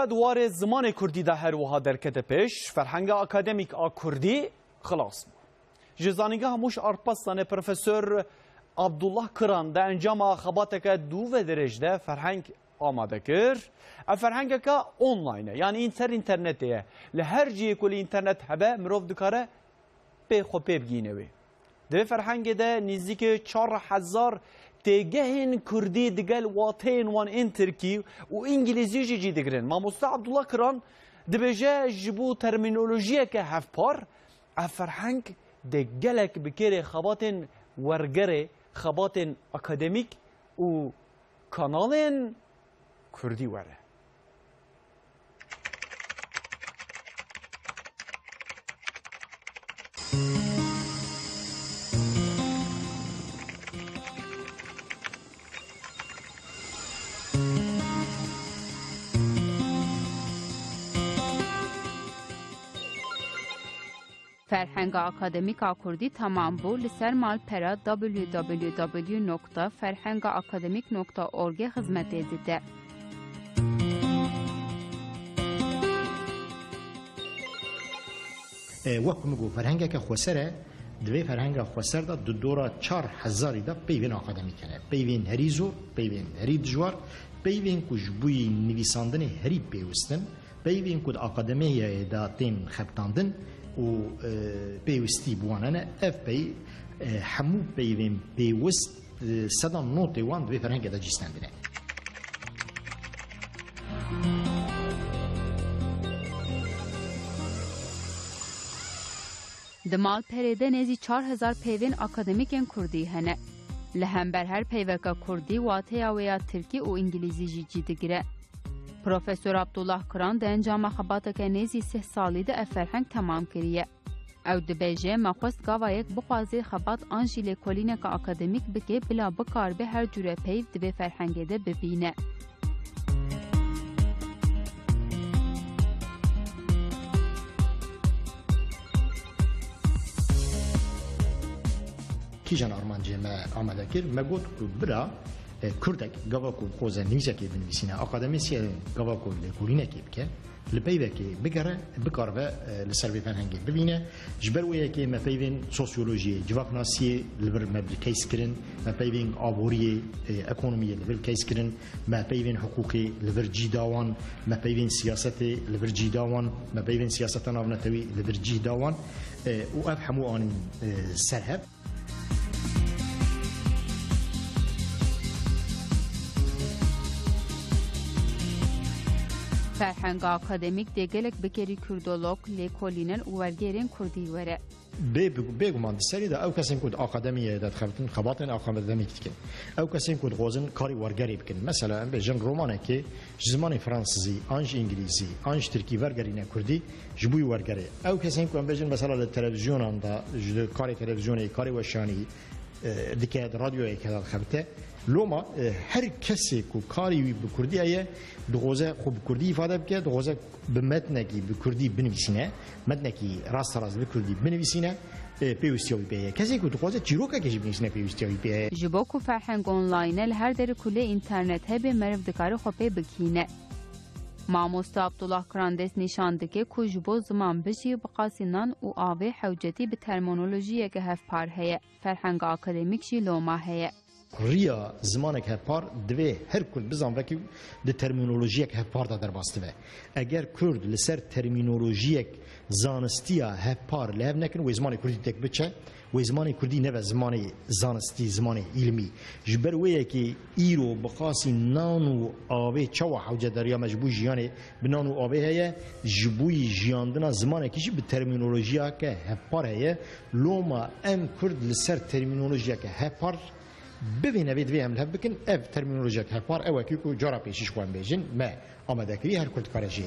دوار زمان کردی ده هر وها درکت پیش فرهنگ اکادمیک کردی خلاص جزانیگه هموش ارپستان پروفسور عبدالله کران ده انجام خباتک دو و درجه فرهنگ آماده کر فرهنگ که آنلاینه یعنی اینترنتیه لهر جیه کلی اینترنت هبه مروف دکاره به خوبه بگینوی ده فرهنگ ده نزدیک 4000 تگهن کردی دگل واتین وان این ترکی و انگلیزی جی دگرن ماموستا عبدالله کران دبجه جبو ترمینولوژی که هف پار فرهنگ دگلک بکره خباتن ورگره خباتن اکادمیک و کانالن کردی وره فرهنگ اکادمیک کردی تمام بود لسر مال پرا www.farhangakademik.org خدمت دیده. وقت میگو فرهنگ که خسره دوی فرهنگ خسر دا دو دورا 4000 دا پیوین اکادمیک کنه پیوین هری زور پیوین هری دجوار پیوین کج بوی نویساندن هری پیوستن پیوین کد اکادمیه دا تین خبتاندن و پیوستی بوانه اف پی همو پیوین پیوست صدام نوت وان دوی فرهنگ دا جستن بینه دمال پریده نزی 4000 پیوین اکادمیکن کردی هنه لهم بر هر پیوکا کردی واته یا ترکی و انگلیزی جی دگیره پروفسور عبدالله کران ده انجام خباتک نزی 3 سالی ده فرهنگ تمام کریه او دبیجه مخواست گاوا یک بخوازی خبات آنجی لکولینک اکادمیک بکه بلا بکار به هر جوره پیو دبی فرهنگ ده ببینه کیجان آرمانجی ما آماده کرد مگود که برا کردک گاوا کو خوزه نیزه که بنویسینه اکادمیسی گاوا کو لکولینه که بکه لپیوه که بگره بکار و لسر فرهنگی ببینه جبرویه که ما پیوین سوسیولوژی جوابناسی لبر مبل کیس کرن ما پیوین آبوری اکونومی لبر کیس کرن ما پیوین حقوقی لبر جیداوان ما پیوین سیاست لبر جیداوان ما پیوین سیاست نافنتوی لبر جیداوان و افهمو آن سرهب فرهنگ اکادمیک دگلک بکری کردولوگ لیکولینن و ورگرین کردی وره بگمان سری دا او کسی کود اکادمیه داد خبرتن خباتن اکادمیک کن او کسی کود غوزن کاری ورگری بکن مثلا به جن رومانه که زمان فرانسوی آنج انگلیسی آنج ترکی ورگرینه کردی جبوی ورگری او کسی کود به جن مثلا تلویزیون آندا کاری تلویزیونی کاری وشانی دیگه رادیویی که داد خبرته لوما هر کسی کو کاری بکردی ایه دغوزه خوب کردی ifade بکه دغوزه به متنکی بکردی بنویسینه متنکی راست بکردی بنویسینه پیوستیوی بیه کسی کو دغوزه چیروکا کشی بنویسینه پیوستیوی بیه جبو کو فرهنگ آنلاین هر در کل اینترنت هب مرف دکار خوبه بکینه ماموستا عبدالله کراندس نشانده که کجبو زمان بشی بقاسینان و آوه حوجتی به ترمینولوژی که هف پار هیه فرهنگ اکادمیک شی لوما هیه ریا زمانك هپار دوی هر کل بزن وکی ده ترمینولوژیک هپار دا در باسته و اگر کرد لسر ترمینولوژیک زانستیا هپار لهب نکن و زمان کردی تک بچه و زمان کردی نه زمان زانستی زمان علمی جبر ویه که ایرو بقاسی نانو آوه چوا حوجه دریا مجبوی جیانه بنانو آوه هیه جبوی جیاندنا زمان کشی به ترمینولوژیا که هپار هیه لوما ام کرد لسر ترمینولوژیا که هپار ببینه بید وی هم بکن اف ترمینولوژی که هپار اوکی کو جارا پیشش خوان بیجن ما آماده کری هر کلت کارجی